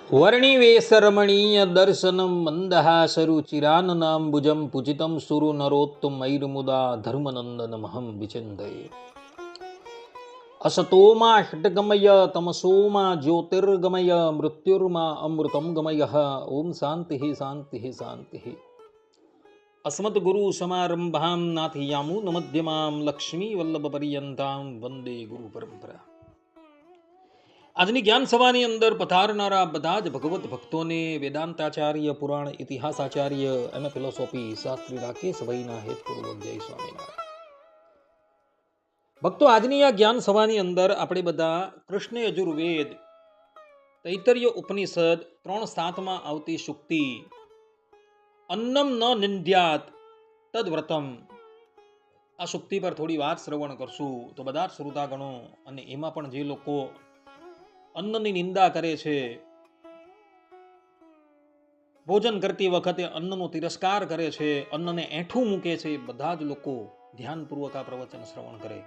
વર્ણિવેશરમણીય દર્શનમ મંદહાસરુચિરાનનાંબુજમ પૂજિતમ સુરુ નરોત્તમૈર્મુદા ધર્મનંદનમહં વિચિંતયે. અસતોમા ષટ્ગમય તમસોમા જ્યોતિર્ગમય મૃત્યુર્મા અમૃતમ ગમય. ઓમ શાંતિ શાંતિ શાંતિ. અસ્મદ્ગુરુ સમારંભામ નાથયામૂન મધ્યમામ લક્ષ્મી વલ્લભ પર્યંતામ વંદે ગુરુ પરંપરા. આજની જ્ઞાન સભાની અંદર પધારનારા બધા જ ભગવત ભક્તોને વેદાંતાચાર્ય, પુરાણ ઇતિહાસાચાર્ય અને ફિલોસોફી શાસ્ત્રી રાકેશભાઈના હેતપૂર્વક જય સ્વામિનારાયણ. ભક્તો, આજની આ જ્ઞાન સભાની અંદર આપણે બધા કૃષ્ણ યજુર્વેદ તૈતરીય ઉપનિષદ 3:7 આવતી સુક્તિ અન્નમ ન નિંદ્યાત તદ્વ્રતમ, આ સુક્તિ પર થોડી વાત શ્રવણ કરશું. તો બધા જ શ્રોતાગણો, અને એમાં પણ જે લોકો અન્નની નિંદા કરે છે, ભોજન કરતી વખતે અન્નનો તિરસ્કાર કરે છે, અન્નને એઠું મૂકે છે, બધા જ લોકો ધ્યાનપૂર્વક આ પ્રવચન શ્રવણ કરે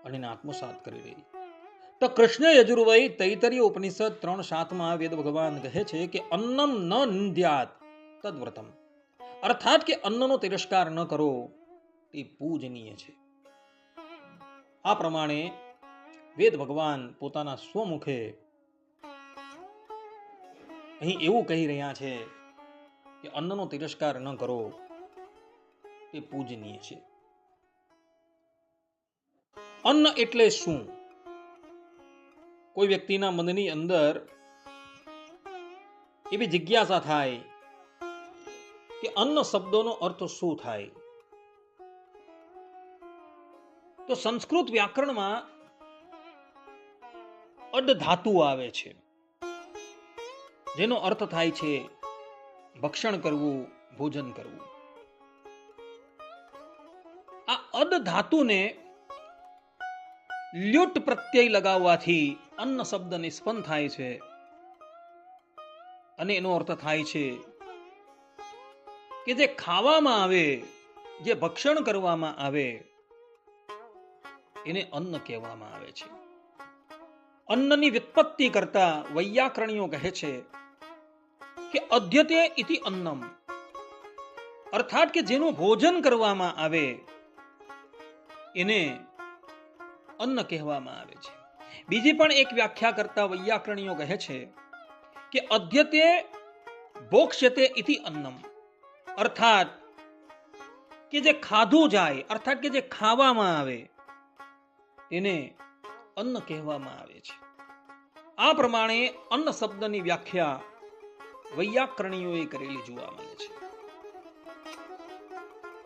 અને એને આત્મસાત કરી લે. તો કૃષ્ણ યજુર્વેદ તૈતરીય ઉપનિષદ 3:7 વેદ ભગવાન કહે છે કે અન્નમ ન નિંદ્યાત તદ્વ્રતમ, અર્થાત કે અન્નનો તિરસ્કાર ન કરો તે પૂજનીય છે. આ પ્રમાણે વેદ ભગવાન પોતાના સ્વમુખે અહીં એવું કહી રહ્યા છે કે અન્નનો તિરસ્કાર ન કરો તે પૂજનીય છે. અન્ન એટલે શું? કોઈ વ્યક્તિના મનની અંદર એવી જિજ્ઞાસા થાય કે અન્ન શબ્દનો અર્થ શું થાય? તો સંસ્કૃત વ્યાકરણમાં અડ ધાતુ આવે છે, જેનો અર્થ થાય છે ભક્ષણ કરવું, ભોજન કરવું. આ અડ ધાતુને લ્યુટ પ્રત્યય લગાવવાથી અન્ન શબ્દ નિષ્પન્ન થાય છે, અને એનો અર્થ થાય છે કે જે ખાવામાં આવે, જે ભક્ષણ કરવામાં આવે એને અન્ન કહેવામાં આવે છે. અન્નની વ્યુત્પત્તિ કરતા વૈયાકરણીઓ કહે છે કે અધ્યતે ઇતિ અન્નમ, અર્થાત કે જેનું ભોજન કરવામાં આવે એને અન્ન કહેવામાં આવે છે. બીજી પણ એક વ્યાખ્યા કરતા વૈયાકરણીઓ કહે છે કે અધ્યતે ભોક્ષ્યતે ઇતિ અન્નમ, અર્થાત કે જે ખાધું જાય, અર્થાત કે જે ખાવામાં આવે તેને અન્ન કહેવામાં આવે છે. આ પ્રમાણે અન્ન શબ્દની વ્યાખ્યા વૈયાકરણીઓએ કરેલી જોવા મળે છે.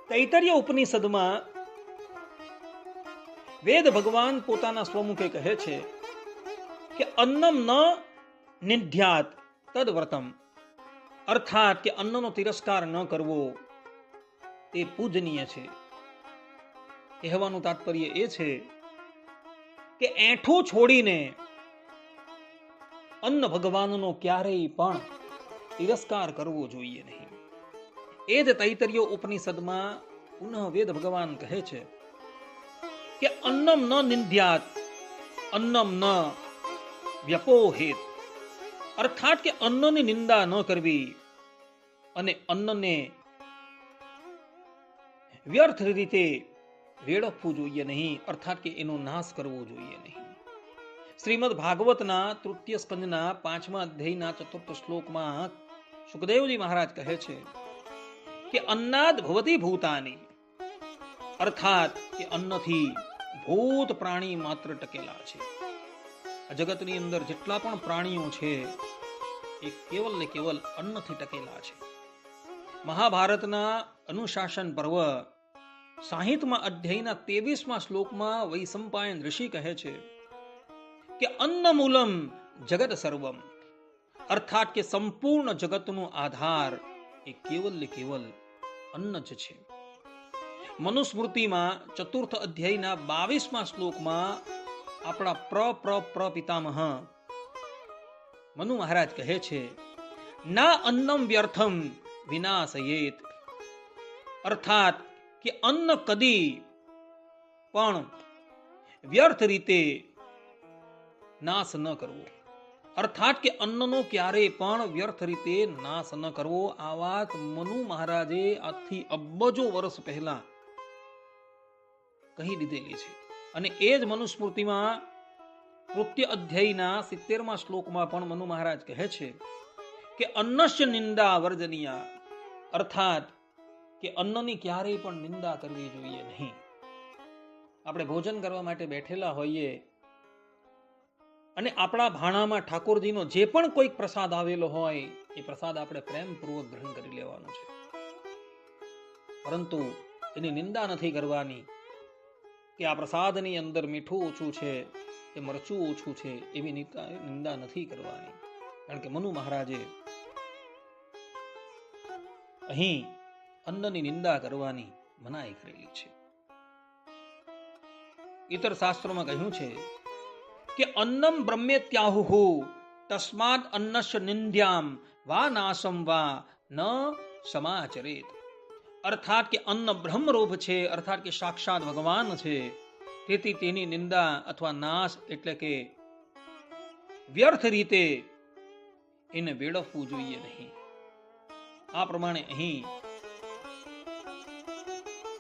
તૈતરીય ઉપનિષદમાં વેદ ભગવાન પોતાના સ્વમુખે કહે છે કે અન્નમ ન નિંદ્યાત તદ્વ્રતમ, અર્થાત કે અન્નનો તિરસ્કાર ન કરવો તે પૂજનીય છે. કહેવાનું તાત્પર્ય એ છે કે એઠું છોડીને અન્ન ભગવાનનો ક્યારેય પણ તિરસ્કાર કરવો જોઈએ નહીં. એ જ તૈતરીય ઉપનિષદમાં પુનઃ વેદ ભગવાન કહે છે કે અન્નમ ન નિંદ્યાત અન્નમ ન વ્યપોહેત, અર્થાત કે અન્નની નિંદા ન કરવી અને અન્નને વ્યર્થ રીતે વેડફવું જોઈએ નહીં, અર્થાત કે એનો નાશ કરવો જોઈએ નહીં. શ્રીમદ ભાગવતના તૃતીય સ્કંદના 5મા અધ્યાયના 4th શ્લોકમાં સુખદેવજી મહારાજ કહે છે કે અન્નાદ ભવતી ભૂતાની, અર્થાત કે અન્નથી ભૂત પ્રાણી માત્ર ટકેલા છે. આ જગતની અંદર જેટલા પણ પ્રાણીઓ છે એ કેવલ ને કેવલ અન્નથી ટકેલા છે. મહાભારતના અનુશાસન પર્વ 60મા અધ્યાયના 23મા શ્લોકમાં વૈશંપાયન ઋષિ કહે છે કે અન્ન મૂલમ જગત સર્વમ, અર્થાત કે સંપૂર્ણ જગતનો આધાર એ કેવલ ને કેવલ અન્ન જ છે. મનુસ્મૃતિમાં 4th અધ્યાયના 22મા શ્લોકમાં આપણા પિતામહ મનુ મહારાજ કહે છે ના અન્નમ વ્યર્થમ વિનાશયેત, અર્થાત કે અન્ન કદી પણ વ્યર્થ રીતે નાશ ન કરવો. અર્થાત કે અન્નનો ક્યારેય પણ વ્યર્થ રીતે નાશ ન કરવો. આ વાત મનુ મહારાજે આજથી અબજો વર્ષ પહેલા કહી દીધેલી છે. અને એ જ મનુસ્મૃતિમાં તૃતીય અધ્યાયના 70મા શ્લોકમાં પણ મનુ મહારાજ કહે છે કે અન્નસ્ય નિંદા વર્જનીયા, અર્થાત કે અન્નની ક્યારેય પણ નિંદા કરવી જોઈએ નહીં. આપણે ભોજન કરવા માટે બેઠેલા હોઈએ અને આપણા ભાણામાં ઠાકોરજીનો જે પણ કોઈક પ્રસાદ આવેલો હોય એ પ્રસાદ આપણે પ્રેમપૂર્વક ગ્રહણ કરી લેવાનો છે, પરંતુ એની નિંદા નથી કરવાની કે આ પ્રસાદની અંદર મીઠું ઓછું છે કે મરચું ઓછું છે, એવી નિંદા નથી કરવાની. કારણ કે મનુ મહારાજે અહીં અન્નની નિંદા કરવાની મનાઈ કરેલી છે. ઇતર શાસ્ત્રોમાં કહ્યું છે કે અન્નમ બ્રહ્મેત્યાહુ તસ્માદ અન્નસ્ય નિંદ્યામ વા નાશમ વા ન સમાચરેત. અર્થાત કે અન્ન બ્રહ્મરૂપ છે, અર્થાત કે સાક્ષાત ભગવાન છે, તેથી તેની નિંદા અથવા નાશ એટલે કે વ્યર્થ રીતે એને વેડફવું જોઈએ નહીં. આ પ્રમાણે અહીં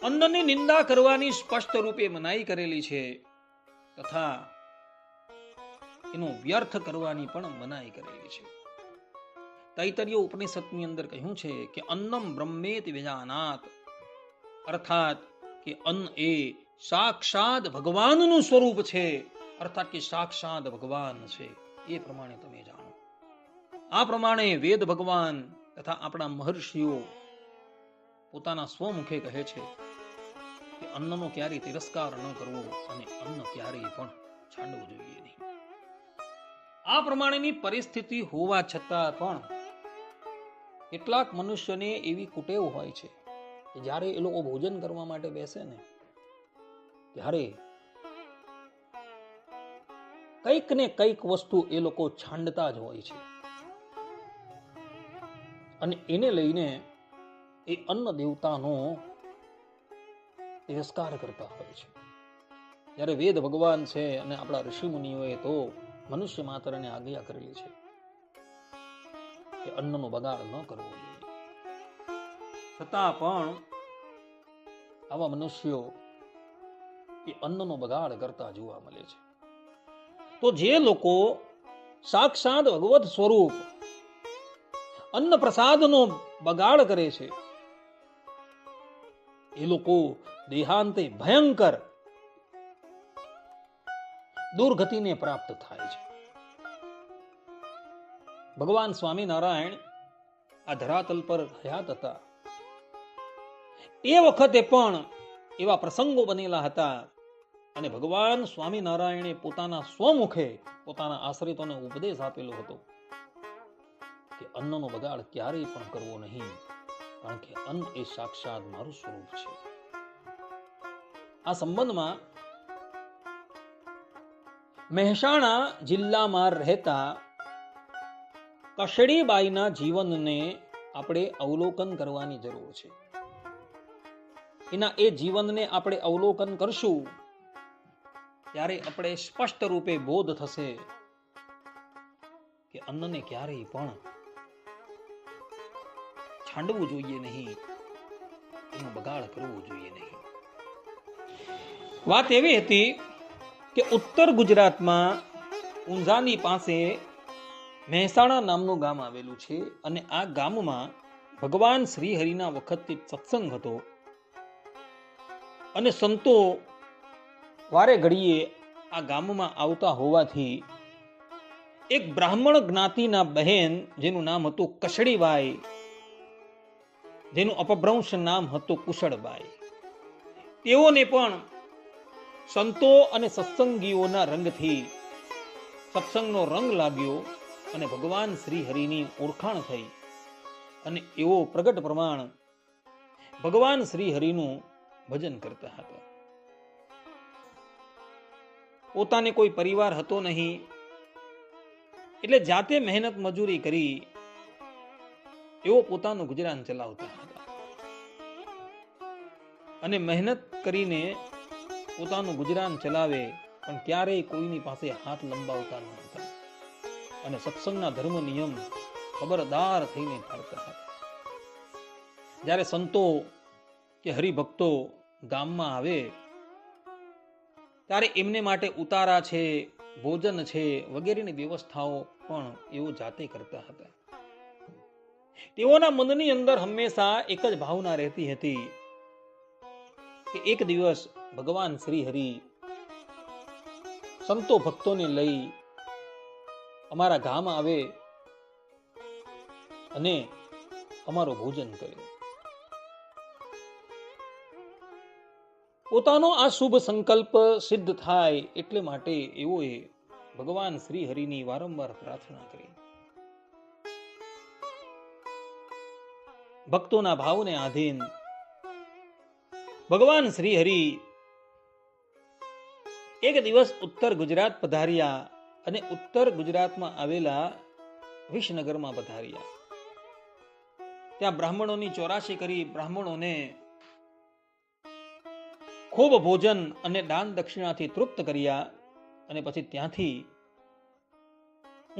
અન્નની નિંદા કરવાની સ્પષ્ટ રૂપે મનાઈ કરેલી છે, તથા એનો વ્યર્થ કરવાની પણ મનાઈ કરેલી છે. તૈતરીય ઉપનિષદની અંદર કહ્યું છે કે અન્નમ બ્રહ્મેતિ વિજાનાત, અર્થાત કે અન્ન એ સાક્ષાત ભગવાનનું સ્વરૂપ છે, અર્થાત કે સાક્ષાત ભગવાન છે, એ પ્રમાણે તમે જાણો. આ પ્રમાણે વેદ ભગવાન તથા આપણા મહર્ષિઓ પોતાના સ્વમુખે કહે છે કે અન્નનો ક્યારેય તિરસ્કાર ન કરવો અને અન્ન ક્યારેય પણ છાંડવું જોઈએ નહીં. આ પ્રમાણેની પરિસ્થિતિ હોવા છતાં પણ કેટલાક મનુષ્યને એવી કુટેવ હોય છે કે જ્યારે એ લોકો ભોજન કરવા માટે બેસે ને ત્યારે કંઈક ને કંઈક વસ્તુ એ લોકો છાંડતા જ હોય છે, અને એને લઈને એ અન્ન દેવતાનો તિરસ્કાર કરતા હોય છે. જ્યારે વેદ ભગવાન છે અને આપણા ઋષિ મુનિઓએ તો મનુષ્ય માત્રને આજ્ઞા કરેલી છે કે અન્નનો બગાડ ન કરવો જોઈએ, છતાં પણ આવા મનુષ્યો એ અન્નનો બગાડ કરતા જોવા મળે છે. તો જે લોકો સાક્ષાત ભગવત સ્વરૂપ અન્ન પ્રસાદનો બગાડ કરે છે એ લોકો દેહાંતે ભયંકર દુર્ગતિને પ્રાપ્ત થાય છે. ભગવાન સ્વામિનારાયણ આ ધરાતલ પર હયાત હતા એ વખતે પણ એવા પ્રસંગો બનેલા હતા, અને ભગવાન સ્વામિનારાયણે પોતાના સ્વમુખે પોતાના આશ્રિતોને ઉપદેશ આપેલો હતો કે અન્નનો બગાડ ક્યારેય પણ કરવો નહીં, કારણ કે અન્ન એ સાક્ષાત મારું સ્વરૂપ છે. આ સંબંધમાં મહેસાણા જિલ્લામાં રહેતા કશડીબાઈના જીવનને આપણે અવલોકન કરવાની જરૂર છે. એના એ જીવનને આપણે અવલોકન કરશું ત્યારે આપણે સ્પષ્ટ રૂપે બોધ થશે કે અન્નને ક્યારેય પણ છાંડવું જોઈએ નહીં, એનો બગાડ કરવો જોઈએ નહીં. વાત એવી હતી કે ઉત્તર ગુજરાતમાં ઊંઝાની પાસે મહેસાણા નામનું ગામ આવેલું છે, અને આ ગામમાં ભગવાન શ્રી હરિના વખતથી સત્સંગ હતો, અને સંતો વારે ઘડીએ આ ગામમાં આવતા હોવાથી એક બ્રાહ્મણ જ્ઞાતિના બહેન જેનું નામ હતું કશડીબાઈ, જેનું અપભ્રંશ નામ હતું કુશળબાઈ, તેઓને પણ સંતો અને સત્સંગીઓના રંગથી સત્સંગનો રંગ લાગ્યો અને ભગવાન શ્રી હરિની ઓળખાણ થઈ, અને એવો પ્રગટ પ્રમાણ ભગવાન શ્રી હરિનું ભજન કરતા હતા. પોતાને કોઈ પરિવાર હતો નહીં, એટલે જાતે મહેનત મજૂરી કરી એવો પોતાનું ગુજરાન ચલાવતા હતા, અને મહેનત કરીને પોતાનું ગુજરાન ચલાવે પણ ક્યારેય કોઈની પાસે હાથ લંબાવતા ન હતા. અને સત્સંગના ધર્મ નિયમ ખબરદાર થઈને પાળતા હતા. જ્યારે સંતો કે હરિભક્તો ગામમાં આવે ત્યારે એમને માટે ઉતારા છે, ભોજન છે વગેરેની વ્યવસ્થાઓ પણ એઓ જાતે કરતા હતા. તેઓના મનની અંદર હંમેશા એક જ ભાવના રહેતી હતી કે એક દિવસ ભગવાન શ્રી હરિ સંતો ભક્તોને લઈ અમારા ગામ આવે અને અમારું ભોજન કરે. પોતાનો આ શુભ સંકલ્પ સિદ્ધ થાય એટલે માટે એઓએ ભગવાન શ્રી હરિની વારંવાર પ્રાર્થના કરી. ભક્તોના ભાવને આધીન ભગવાન શ્રી હરિ એક દિવસ ઉત્તર ગુજરાત પધાર્યા અને ઉત્તર ગુજરાતમાં આવેલા વિસનગરમાં પધાર્યા. ત્યાં બ્રાહ્મણોની ચોરાશી કરી બ્રાહ્મણોને ખૂબ ભોજન અને દાન દક્ષિણાથી તૃપ્ત કર્યા અને પછી ત્યાંથી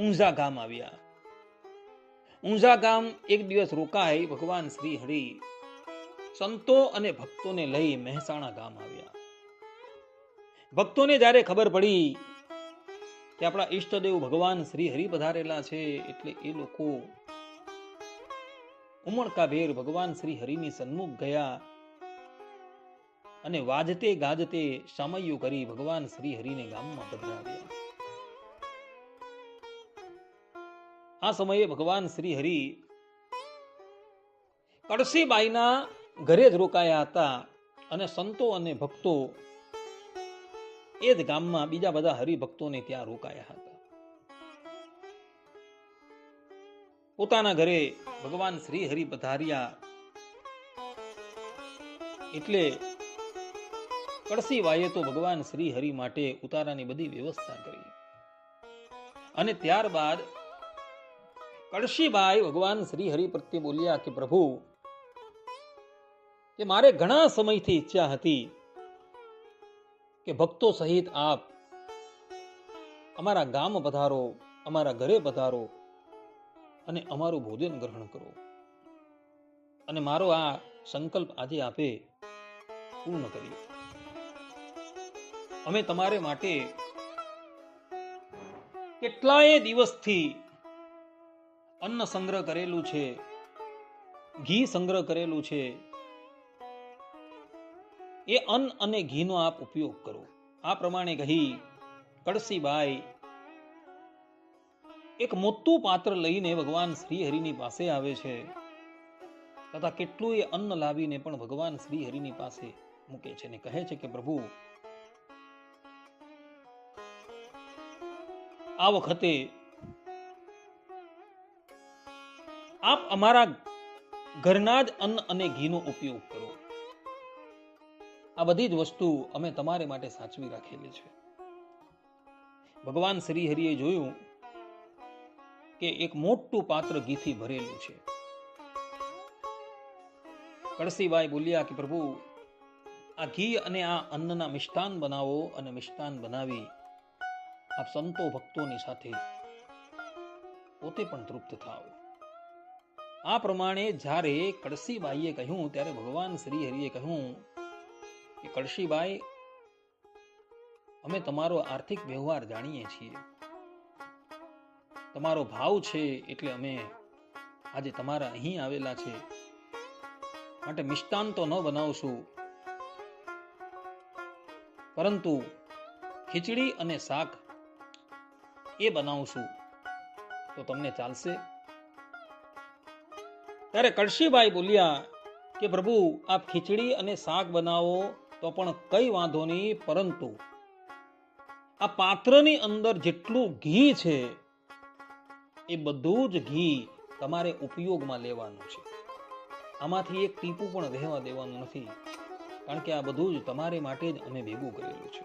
ઊંઝા ગામ આવ્યા. ઊંઝા ગામ એક દિવસ રોકાઈ ભગવાન શ્રી હરિ સંતો અને ભક્તોને લઈ મહેસાણા ગામ આવ્યા. ભક્તોને જ્યારે ખબર પડી કે આપણા ઈષ્ટદેવ ભગવાન શ્રી હરિ પધારેલા છે એટલે એ લોકો ઉમળકાભેર ભગવાન શ્રી હરિની સન્મુખ ગયા અને વાજતે ગાજતે સામૈયું કરી ભગવાન શ્રી હરિને ગામમાં પધરાવ્યા. આ સમયે ભગવાન શ્રી હરિ કળસીબાઈના ઘરે જ રોકાયા હતા અને સંતો અને ભક્તો એ જ ગામમાં બીજા બધા હરિભક્તોને ત્યાં રોકાયા હતા. પોતાના ઘરે ભગવાન શ્રી હરિ પધાર્યા એટલે કળસીબાઈએ તો ભગવાન શ્રી હરિ માટે ઉતારાની બધી વ્યવસ્થા કરી અને ત્યારબાદ કળસીબાઈ ભગવાન શ્રી હરિ પ્રત્યે બોલ્યા કે પ્રભુ, કે મારે ઘણા સમયથી ઈચ્છા હતી કે ભક્તો સહિત આપ અમારા ગામ પધારો, અમારા ઘરે પધારો અને અમારું ભોજન ગ્રહણ કરો અને મારો આ સંકલ્પ આજે આપે પૂર્ણ કર્યો. અમે તમારે માટે કેટલાય દિવસથી અન્ન સંગ્રહ કરેલું છે, ઘી સંગ્રહ કરેલું છે. એ અન્ન અને ઘીનો આપ ઉપયોગ કરો. આ પ્રમાણે કહી કળસીબાઈ એક મોટું પાત્ર લઈને ભગવાન શ્રી હરિની પાસે આવે છે તથા કેટલું એ અન્ન લાવીને પણ ભગવાન શ્રી હરિની પાસે મૂકે છે અને કહે છે કે પ્રભુ, આ વખતે આપ અમારા ઘરના જ અન્ન અને ઘીનો ઉપયોગ કરો. આ બધી જ વસ્તુ અમે તમારે માટે સાચવી રાખેલી છે. ભગવાન શ્રી હરિએ જોયું કે એક મોટું પાત્ર ઘીથી ભરેલું છે. કળસીબાઈ બોલ્યા કે પ્રભુ, આ ઘી અને આ અન્નના મિષ્ટાન બનાવો અને મિષ્ટાન બનાવી આપ સંતો ભક્તોની સાથે પોતે પણ તૃપ્ત થાઓ. આ પ્રમાણે જ્યારે કળસીબાઈએ કહ્યું ત્યારે ભગવાન શ્રી હરિએ કહ્યું કે કળસીબાઈ, અમે તમારો આર્થિક વ્યવહાર જાણીએ છીએ, તમારો ભાવ છે એટલે અમે આજે તમારા અહીં આવેલા છે, માટે મિષ્ટાન તો ન બનાવશું પરંતુ ખીચડી અને શાક એ બનાવશું, તો તમને ચાલશે? ત્યારે કળસીબાઈ બોલ્યા કે પ્રભુ, આપ ખીચડી અને શાક બનાવો તો પણ કઈ વાંધો નહીં, પરંતુ આ પાત્રની અંદર જેટલું ઘી છે એ બધું જ ઘી તમારે ઉપયોગમાં લેવાનું છે. આમાંથી એક ટીપું પણ વહેવા દેવાનું નથી, કારણ કે આ બધું જ તમારે માટે જ અમે ભેગું કરેલું છે.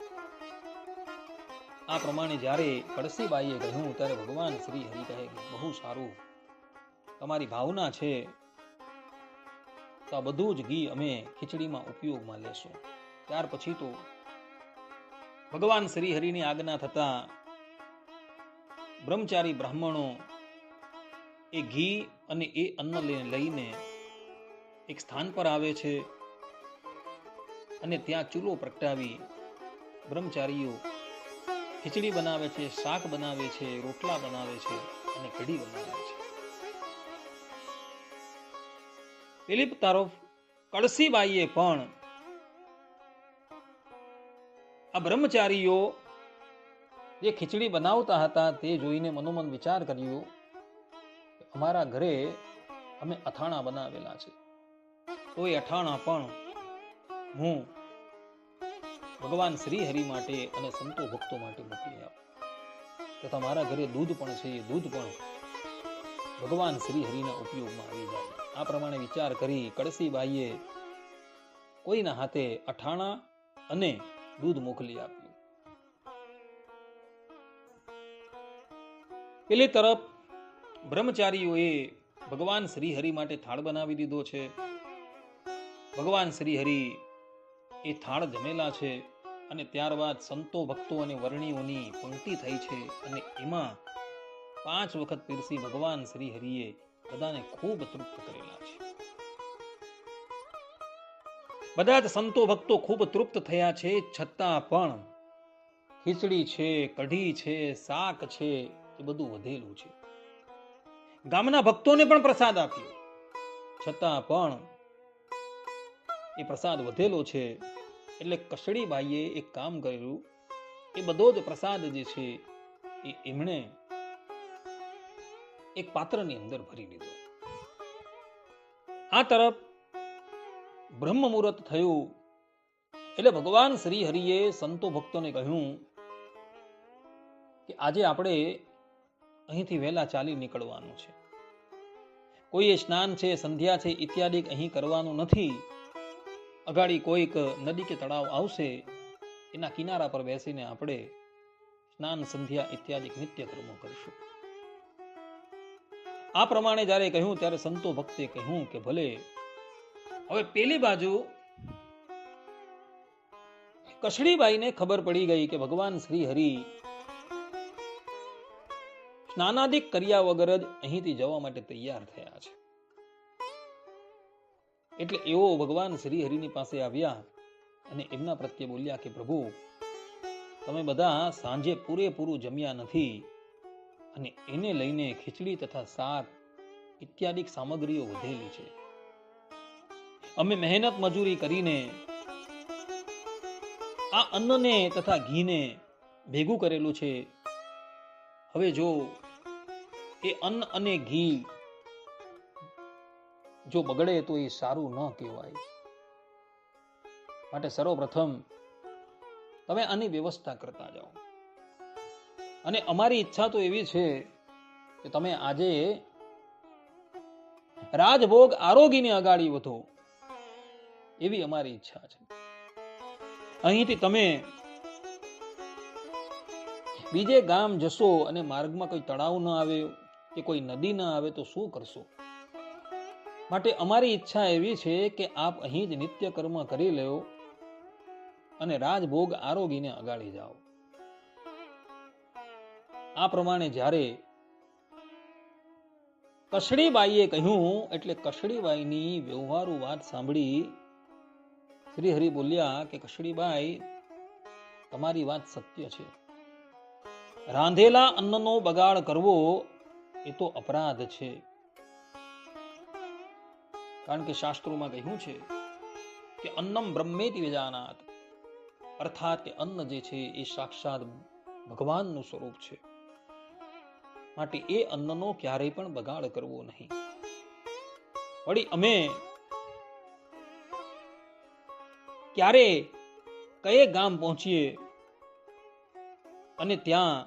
આ પ્રમાણે જ્યારે કળસીબાઈએ કહ્યું ત્યારે ભગવાન શ્રી હરિ કહે કે બહુ સારું, તમારી ભાવના છે તો આ બધું જ ઘી અમે ખીચડીમાં ઉપયોગમાં લેશું. ત્યાર પછી તો ભગવાન શ્રી હરિની આજ્ઞા થતા બ્રહ્મચારી બ્રાહ્મણો એ ઘી અને એ અન્ન લઈને એક સ્થાન પર આવે છે અને ત્યાં ચૂલો પ્રગટાવી બ્રહ્મચારીઓ ખીચડી બનાવે છે, શાક બનાવે છે, રોટલા બનાવે છે અને કઢી બનાવે છે. પેલી તરફ કળસીબાઈએ પણ આ બ્રહ્મચારીઓ જે ખીચડી બનાવતા હતા તે જોઈને મનોમન વિચાર કર્યો, અમારા ઘરે અમે અથાણા બનાવેલા છે, તો એ અથાણા પણ હું ભગવાન શ્રી હરિ માટે અને સંતો ભક્તો માટે મોકલી આપું. તો તમારા ઘરે દૂધ પણ છે, એ દૂધ પણ ભગવાન શ્રી હરિના ઉપયોગમાં આવી જાય. આ પ્રમાણે વિચાર કરી કળસીબાઈએ કોઈના હાથે અથાણા અને દૂધ મોકલી આપ્યું. પેલી તરફ બ્રહ્મચારીઓએ ભગવાન શ્રી હરિ માટે થાળ બનાવી દીધો છે. ભગવાન શ્રી હરિ એ થાળ જમેલા છે અને ત્યારબાદ સંતો ભક્તો અને વર્ણીઓની પંક્તિ થઈ છે અને એમાં 5 વખત પીરસી ભગવાન શ્રી હરિએ બધાને ખૂબ તૃપ્ત કરેલા છે. બધા જ સંતો ભક્તો ખૂબ તૃપ્ત થયા છે, છતાં પણ ખીચડી છે, કઢી છે, શાક છે, એ બધું વધેલું છે. ગામના ભક્તોને પણ પ્રસાદ આપ્યો, છતાં પણ એ પ્રસાદ વધેલો છે. એટલે કસડીબાઈએ એક કામ કર્યું, એ બધો જ પ્રસાદ જે છે એ એમણે એક પાત્રની અંદર ભરી લીધો. આ તરફ બ્રહ્મ મુહૂર્ત થયું એટલે ભગવાન શ્રી હરિએ સંતો ભક્તોને કહ્યું કે આજે આપણે અહીંથી વહેલા ચાલી નીકળવાનું છે. કોઈએ સ્નાન છે, સંધ્યા છે ઇત્યાદિ અહીં કરવાનું નથી. અગાડી કોઈક નદી કે તળાવ આવશે, એના કિનારા પર બેસીને આપણે સ્નાન સંધ્યા ઇત્યાદિ નિત્ય કર્મો કરીશું. આ પ્રમાણે જ્યારે કહ્યું ત્યારે સંતો ભક્તે કહ્યું કે ભલે. હવે પેલી બાજુ કસડીબાઈને ખબર પડી ગઈ કે ભગવાન શ્રી હરિ સ્નાનાદિક કર્યા વગર જ અહીંથી જવા માટે તૈયાર થયા છે. એટલે એવો ભગવાન શ્રી હરિની પાસે આવ્યા અને એમના પ્રત્યે બોલ્યા કે પ્રભુ, તમે બધા સાંજે પૂરેપૂરું જમ્યા નથી અને એને લઈને ખીચડી તથા શાક ઇત્યાદિ સામગ્રીઓ વધેલી છે. અમે મહેનત મજૂરી કરીને આ અન્નને તથા ઘીને ભેગું કરેલું છે. હવે જો એ અન્ન અને ઘી જો બગડે તો એ સારું ન કહેવાય. માટે સર્વપ્રથમ તમે આની વ્યવસ્થા કરતા જાઓ. અને અમારી ઈચ્છા તો એવી છે કે તમે આજે રાજભોગ આરોગીને અગાડી વધો, એવી અમારી ઈચ્છા છે. અહીંથી તમે બીજે ગામ જશો અને માર્ગમાં કોઈ તળાવ ન આવે કે કોઈ નદી ન આવે તો શું કરશો? માટે અમારી ઈચ્છા એવી છે કે આપ અહીં જ નિત્ય કર્મ કરી લો અને રાજભોગ આરોગીને અગાડી જાઓ. આ પ્રમાણે જ્યારે કસડીબાઈએ કહ્યું એટલે કસડીબાઈની વ્યવહારુ વાત સાંભળી શ્રી હરિ બોલ્યા કે કસડીબાઈ, તમારી વાત સત્ય છે. રાંધેલા અન્નનો બગાડ કરવો એ તો અપરાધ છે. કારણ કે શાસ્ત્રોમાં કહ્યું છે કે અન્નમ બ્રહ્મેતિ વિજાનાત, અર્થાત કે અન્ન જે છે એ સાક્ષાત ભગવાનનું સ્વરૂપ છે. માટે એ અન્નનો ક્યારેય પણ બગાડ કરવો નહીં. વળી અમે ક્યારે કયે ગામ પહોંચીએ અને ત્યાં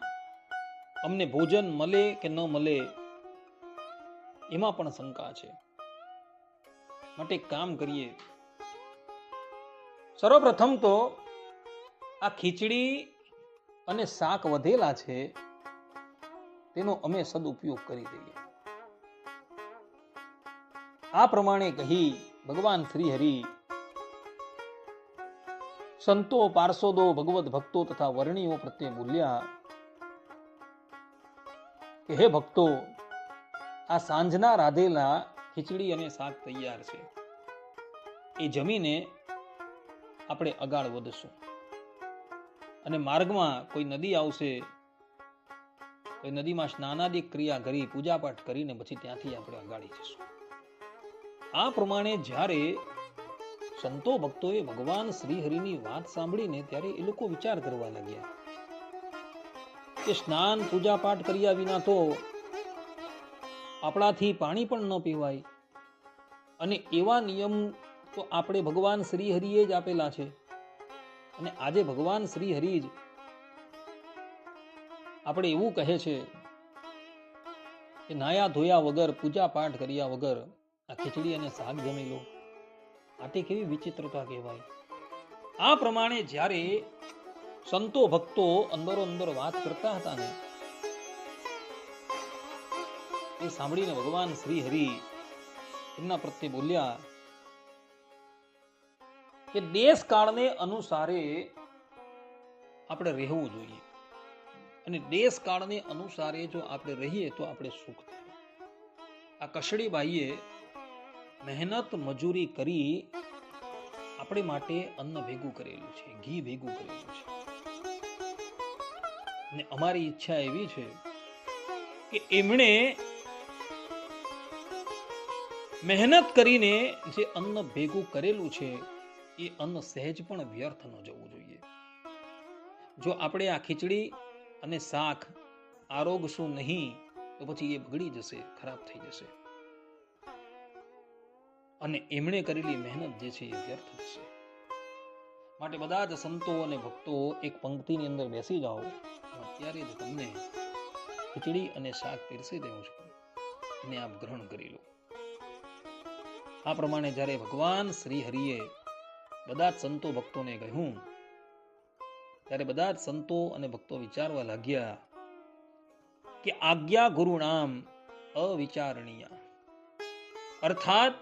અમને ભોજન મળે કે ન મળે એમાં પણ શંકા છે. માટે કામ કરીએ, સર્વપ્રથમ તો આ ખીચડી અને શાક વધેલા છે તેનો અમે સદુપયોગ કરી દઈએ. આ પ્રમાણે કહી ભગવાન શ્રી હરિ સંતો, પાર્ષદો, ભગવત ભક્તો તથા વર્ણીઓ પ્રત્યે બોલ્યા કે હે ભક્તો, આ સાંજના રાધેલા ખીચડી અને શાક તૈયાર છે, એ જમીને આપણે અગાળ વધશું અને માર્ગમાં કોઈ નદી આવશે, કોઈ નદીમાં સ્નાનાદિક ક્રિયા કરી પૂજાપાઠ કરીને પછી ત્યાંથી આપણે અગાડી જશું. આ પ્રમાણે જ્યારે સંતો ભક્તોએ ભગવાન શ્રી હરિની વાત સાંભળીને ત્યારે એ લોકો વિચાર કરવા લાગ્યા કે સ્નાન પૂજાપાઠ કર્યા વિના તો આપણાથી પાણી પણ ન પીવાય, અને એવા નિયમ તો આપણે ભગવાન શ્રી હરિએ જ આપેલા છે. અને આજે ભગવાન શ્રી હરિ જ આપણે એવું કહે છે કે નાયા ધોયા વગર, પૂજા પાઠ કર્યા વગર આ ખીચડી અને શાક જમી લો. આ તે કેવી વિચિત્રતા કહેવાય. આ પ્રમાણે જ્યારે સંતો ભક્તો અંદરો અંદર વાત કરતા હતા ને, એ સાંભળીને ભગવાન શ્રી હરિ એમના પ્રત્યે બોલ્યા કે દેશ કાળને અનુસારે આપણે રહેવું જોઈએ, અને દેશ કાળને અનુસારે જો આપણે રહીએ તો આપણે સુખ થાય. આ કસડીબાઈએ મહેનત મજૂરી કરી આપણે માટે અન્ન ભેગું કરેલું છે, ઘી ભેગું કરેલું છે, અને અમારી ઈચ્છા એવી છે કે એમણે મહેનત કરીને જે અન્ન ભેગું કરેલું છે એ અન્ન સહેજ પણ વ્યર્થ ન જવું જોઈએ. જો આપણે આ ખીચડી અને શાક આરોગશું નહીં તો પછી એ બગડી જશે, ખરાબ થઈ જશે, અને એમણે કરેલી મહેનત જે છે એ વ્યર્થ થશે. માટે બધા જ સંતો અને ભક્તો એક પંક્તિની અંદર બેસી જાઓ. અત્યારે જ તમને ખીચડી અને શાક પીરસી દેવું છું, એને આપ ગ્રહણ કરી લો. આ પ્રમાણે જ્યારે ભગવાન શ્રી હરિએ બધા જ સંતો ભક્તોને કહ્યું, ત્યારે બધા જ સંતો અને ભક્તો વિચારવા લાગ્યા કે આજ્ઞા ગુરુ નામ અવિચારણીય, અર્થાત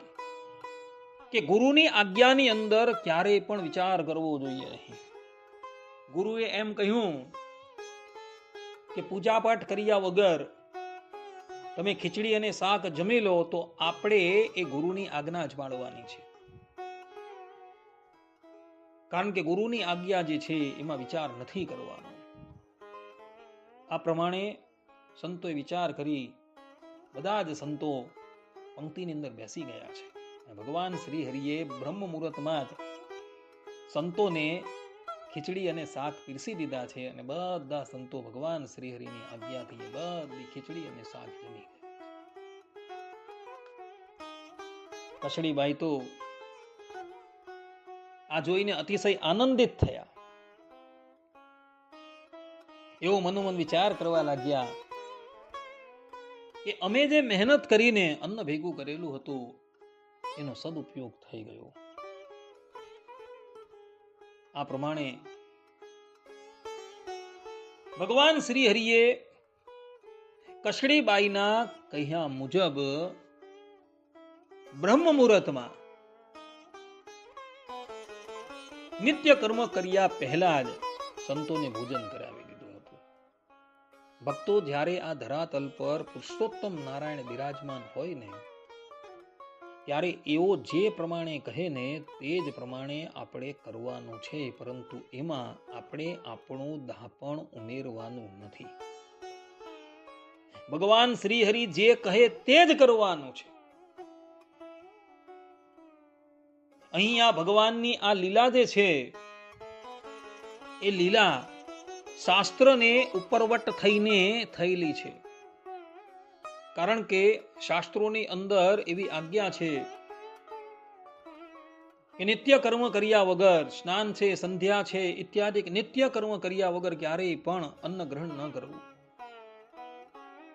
કે ગુરુની આજ્ઞાની અંદર ક્યારેય પણ વિચાર કરવો જોઈએ નહીં. ગુરુએ એમ કહ્યું કે પૂજાપાઠ કર્યા વગર તમે ખીચડી અને શાક જમી લો તો આપણે એ ગુરુની આજ્ઞા જ પાળવાની છે. કારણ કે ગુરુની આજ્ઞા જે છે એમાં વિચાર નથી કરવાનો. આ પ્રમાણે સંતોએ વિચાર કરી બધા જ સંતો પંક્તિની અંદર બેસી ગયા છે. ભગવાન શ્રી હરિએ બ્રહ્મ મુહૂર્તમાં જ સંતોને ખીચડી અને શાક પીરસી દીધા છે, અને બધા સંતો ભગવાન શ્રી હરિની આજ્ઞાથી બધી ખીચડી અને શાક જમી ગયા. કસડીબાઈ તો આ જોઈને અતિશય આનંદિત થયા. એવો મનોમન વિચાર કરવા લાગ્યા કે અમે જે મહેનત કરીને અન્ન ભેગું કરેલું હતું એનો સદુપયોગ થઈ ગયો. આ પ્રમાણે ભગવાન શ્રી હરિએ કસડીબાઈના કહ્યા મુજબ બ્રહ્મ મુહૂર્તમાં નિત્ય કર્મ કર્યા પહેલા જ સંતોને ભોજન કરાવી દીધું હતું. ભક્તો, જ્યારે આ ધરાતલ પર પુરુષોત્તમ નારાયણ બિરાજમાન હોય ને, ત્યારે એવો જે પ્રમાણે કહે ને તે જ પ્રમાણે આપણે કરવાનું છે, પરંતુ એમાં આપણે આપણું દાપણ ઉમેરવાનું નથી. ભગવાન શ્રી હરિ જે કહે તે જ કરવાનું છે. અહીંયા ભગવાનની આ લીલા જે છે એ લીલા શાસ્ત્રને ઉપરવટ થઈને થયેલી છે. કારણ કે શાસ્ત્રોની અંદર એવી આજ્ઞા છે કે નિત્ય કર્મ કર્યા વગર, સ્નાન છે, સંધ્યા છે ઇત્યાદિ નિત્ય કર્મ કર્યા વગર ક્યારેય પણ અન્ન ગ્રહણ ન કરવું.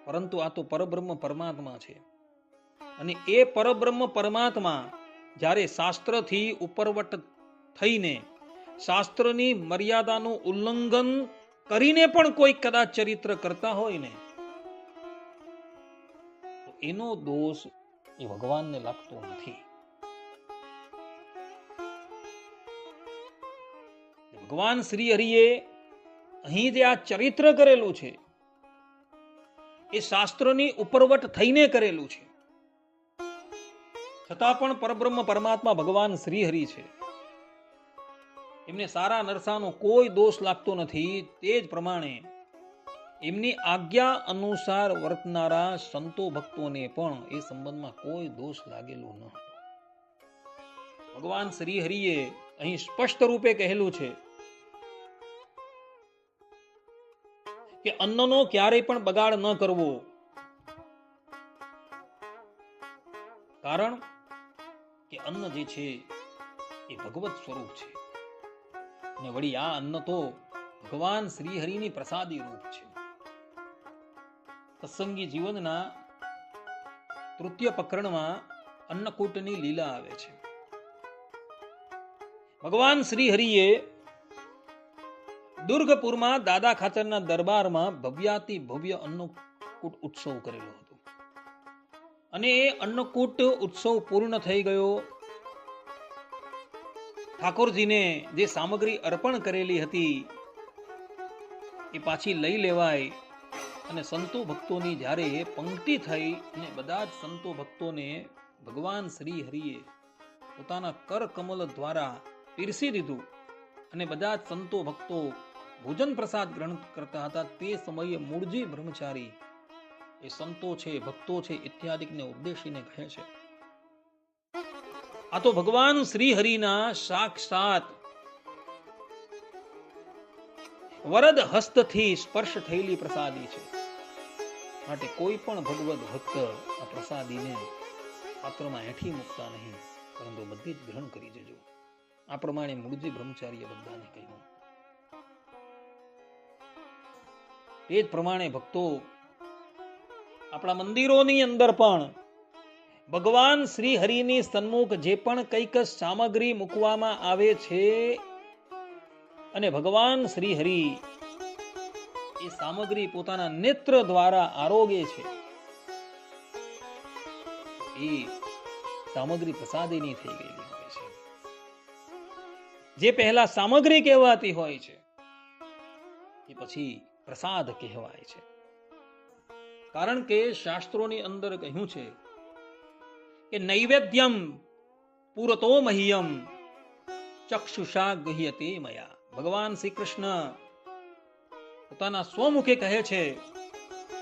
પરંતુ આ તો પરબ્રહ્મ પરમાત્મા છે, અને એ પરબ્રહ્મ પરમાત્મા જ્યારે શાસ્ત્રથી ઉપરવટ થઈને શાસ્ત્રની મર્યાદાનું ઉલ્લંઘન કરીને પણ કોઈ કદાચ ચરિત્ર કરતા હોય ને, તો એનો દોષ એ ભગવાનને લાગતો નથી. ભગવાન શ્રી હરિએ અહીં જે આ ચરિત્ર કરેલું છે એ શાસ્ત્રની ઉપરવટ થઈને કરેલું છે, છતાં પણ પરબ્રહ્મ પરમાત્મા ભગવાન શ્રીહરિ છે, એમને સારા નરસાનો કોઈ દોષ લાગતો નથી. તે જ પ્રમાણે એમની આજ્ઞા અનુસાર વર્તનારા સંતો ભક્તોને પણ એ સંબંધમાં કોઈ દોષ લાગેલો ન હતો. ભગવાન શ્રીહરિએ અહીં સ્પષ્ટ રૂપે કહેલું છે કે અન્નનો ક્યારેય પણ બગાડ ન કરવો, કારણ કે અન્ન જે છે એ ભગવત સ્વરૂપ છે, અને વળી આ અન્ન તો ભગવાન શ્રીહરિની પ્રસાદી રૂપ છે. સત્સંગી જીવનના તૃતીય પ્રકરણમાં અન્નકૂટની લીલા આવે છે. ભગવાન શ્રીહરિએ દુર્ગપુરમાં દાદા ખાચરના દરબારમાં ભવ્યાતિ ભવ્ય અન્નકૂટ ઉત્સવ કરેલો હતો, અને એ અન્નકૂટ ઉત્સવ પૂર્ણ થઈ ગયો. ઠાકોરજીને જે સામગ્રી અર્પણ કરેલી હતી એ પાછી લઈ લેવાય, અને સંતો ભક્તોની જ્યારે પંક્તિ થઈ અને બધા જ સંતો ભક્તોને ભગવાન શ્રી હરિએ પોતાના કર કમલ દ્વારા પીરસી દીધું, અને બધા જ સંતો ભક્તો ભોજન પ્રસાદ ગ્રહણ કરતા હતા. તે સમયે મૂળજી બ્રહ્મચારી એ સંતો છે, ભક્તો છે ઇત્યાદિકને ઉપદેશીને કહે છે, આ તો ભગવાન શ્રી હરિના સાક્ષાત વરદ હસ્તથી સ્પર્શ થયેલી પ્રસાદી છે, માટે કોઈ પણ ભગવદ ભક્ત આ પ્રસાદીને પાત્રમાં હેઠી મૂકતા નહીં, પરંતુ બધી જ ગ્રહણ કરી જજો. આ પ્રમાણે મૂળજી બ્રહ્મચારીએ બધાને કહ્યું. તે જ પ્રમાણે ભક્તો આપણા મંદિરોની અંદર પણ ભગવાન શ્રી હરિની સન્મુખ જે પણ કંઈક સામગ્રી મૂકવામાં આવે છે, અને ભગવાન શ્રી હરિ એ સામગ્રી પોતાના નેત્ર દ્વારા આરોગે છે, એ સામગ્રી પ્રસાદીની થઈ ગયેલી હોય છે. જે પહેલા સામગ્રી કહેવાતી હોય છે એ પછી પ્રસાદ કહેવાય છે, કારણ કે શાસ્ત્રોની અંદર કહ્યું છે કે નૈવેદ્યમ પુરતો મહ્યમ ચક્ષુષા ગહ્યતે મયા. ભગવાન શ્રી કૃષ્ણ પોતાના સ્વમુખે કહે છે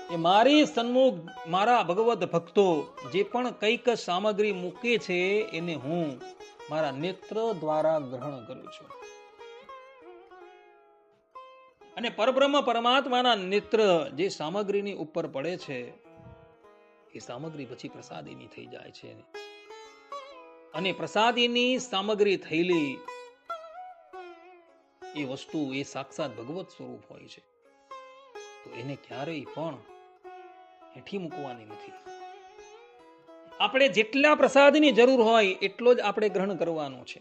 કે મારી સન્મુખ મારા ભગવદ ભક્તો જે પણ કંઈક સામગ્રી મૂકે છે એને હું મારા નેત્ર દ્વારા ગ્રહણ કરું છું, અને પરબ્રહ્મ પરમાત્માના નેત્ર જે સામગ્રીની ઉપર પડે છે એ સામગ્રી પછી પ્રસાદીની થઈ જાય છે, અને પ્રસાદીની સામગ્રી થયેલી એ વસ્તુ એ સાક્ષાત ભગવત સ્વરૂપ હોય છે, તો એને ક્યારેય પણ હેઠી મૂકવાની નથી. આપણે જેટલા પ્રસાદની જરૂર હોય એટલો જ આપણે ગ્રહણ કરવાનો છે,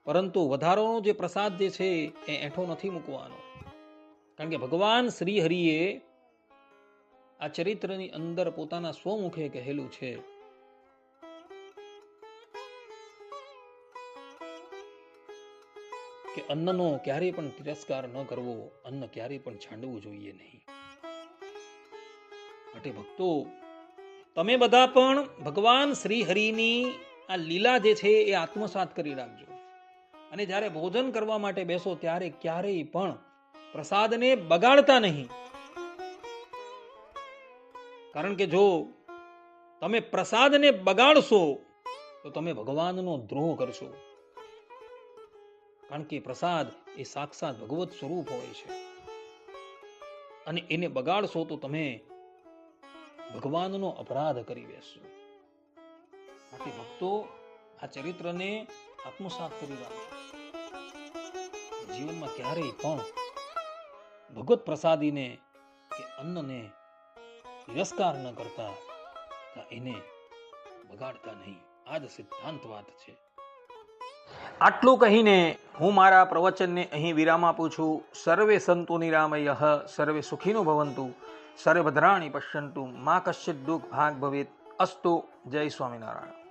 પરંતુ વધારાનો જે પ્રસાદ જે છે એ એઠો નથી મૂકવાનો, કારણ કે ભગવાન શ્રી હરિએ આ ચરિત્રની અંદર પોતાના સ્વમુખે કહેલું છે કે અન્નનો ક્યારેય પણ તિરસ્કાર ન કરવો, અન્ન ક્યારેય પણ છાંડવું જોઈએ નહીં. માટે ભક્તો તમે બધા પણ ભગવાન શ્રી હરિની આ લીલા જે છે એ આત્મસાત કરી રાખજો, અને જ્યારે ભોજન કરવા માટે બેસો ત્યારે ક્યારેય પણ પ્રસાદને બગાડતા નહીં, કારણ કે જો તમે પ્રસાદને બગાડશો તો તમે ભગવાનનો દ્રોહ કરશો, કારણ કે પ્રસાદ એ સાક્ષાત ભગવત સ્વરૂપ હોય છે, અને એને બગાડશો તો તમે ભગવાનનો અપરાધ કરી બેસશો. માટે ભક્તો આ ચરિત્રને આત્મસાત કરી રાખજો, જીવનમાં ક્યારેય પણ ભગવત પ્રસાદીને કે અન્નને તિરસ્કાર ન કરતા, એને બગાડતા નહીં. આ જ સિદ્ધાંત વાત છે. આટલું કહીને હું મારા પ્રવચનને અહીં વિરામ આપું છું. સર્વે સંતુ નિરામયઃ, સર્વે સુખીનો ભવંતુ, સર્વે ભદ્રાણી પશ્યંતુ, મા કશ્ચિત દુઃખ ભાગ ભવેત. અસ્તુ. જય સ્વામિનારાયણ.